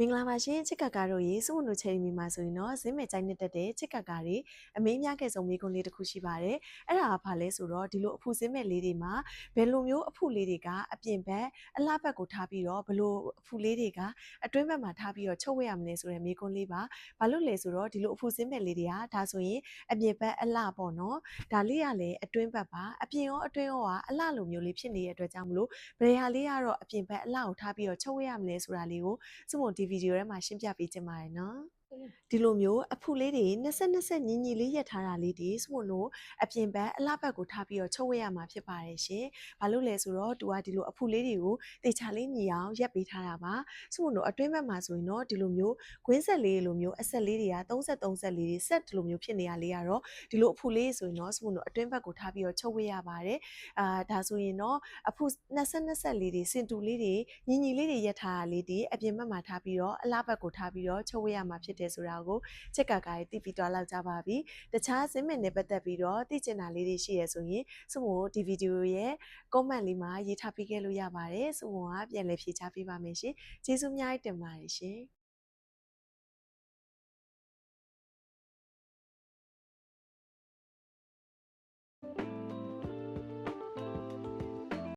မင်္ဂလာပါရှင်ချစ်ကပ်ကားတို့ရေစုဝနုချယ်မီမှာဆိုရင်တော့ဇင်းမဲ့ကြိုင်းနဲ့တက်တဲ့ချစ်ကပ်ကားတွေအမေးများခဲ့ဆုံးမိကွန်းလေးတစ်ခုရှိပါတယ်အဲ့ဒါကဘာလဲဆိုတော့ဒီလိုအဖူဇင်းမဲ့လေးတွေမှာဘယ်လိုမျိုးအဖူလေးတွေကအပြင်ဘက်အလှဘက်ကိုထားပြီးတော့ဘယ်လိုအဖူလေးတွေကအတွင်းဘက်မှာထားပြီးတော့ချုပ်ဝဲရမလဲဆိုတဲ့မိကွန်းလေးပါဘာလို့လဲဆိုတော့ဒီလိုအဖူဇင်းမဲ့လေးတွေကဒါဆိုရင်အပြင်ဘက်အလှပေါ့နော်ဒါလေးကလည်းအတွင်းဘက်ပါအပြင်ရောအတွင်းရောကအလှလိုမျိုးလေးဖြစ်နေတဲ့အတွက်ကြောင့်မလို့ဘယ်ဟာလေးကတော့အပြင်ဘက်အလှကိုထားပြီးတော့ချုပ်ဝဲရမလဲဆိုတာလေးကိုစုမဒီဗီဒီယိုထဲမှာရှင်းပြပေးချင်ပါတယ်နော်ဒီလိုမျိုးအဖူလေးတွေ20ညီညီလေးရက်ထားတာလေးတွေစမလို့အပြင်ဘက်အလှဘက်ကိုထားပြီးတော့ချုပ်ဝဲရမှာဖြစ်ပါတယ်ရှင်။ဘာလို့လဲဆိုတော့သူကဒီလိုအဖူလေးတွေကိုတေချာလေးညီအောင်ရက်ပေးထားတာပါ။စမလို့အတွင်းဘက်မှာဆိုရင်တော့ဒီလိုမျိုးကွင်းဆက်လေးလိုမျိုးအဆက်လေးတွေက33ဆက်လေးတွေဆက်ဒီလိုမျိုးဖြစ်နေရလေးကတော့ဒီလိုအဖူလေးဆိုရင်တော့စမလို့အတွင်းဘက်ကိုထားပြီးတော့ချုပ်ဝဲရပါတယ်။ဒါဆိုရင်တော့အဖူ20ဆက်လေးတွေစင်တူလေးတွေညီညီလေးတွေရက်ထားတာလေးတွေအပြင်ဘက်မှာထားပြီးတော့အလှဘက်ကိုထားပြီးတော့ချုပ်ဝဲရမှာဖြစ်တယ်ဆိုတာကိုချက်ကကားသိပြီးတော့လောက်ကြပါပြီတခြားဇင်းမင်နဲ့ပတ်သက်ပြီးတော့သိချင်တာလေးတွေရှိရဆိုရင်စုံကိုဒီဗီဒီယိုရဲ့ comment လေးမှာရေးထားပေးခဲ့လို့ရပါတယ်စုံကပြန်လည်ဖြေချပေးပါမယ်ရှင်ကျေးဇူးအများကြီးတင်ပါတယ်ရှင်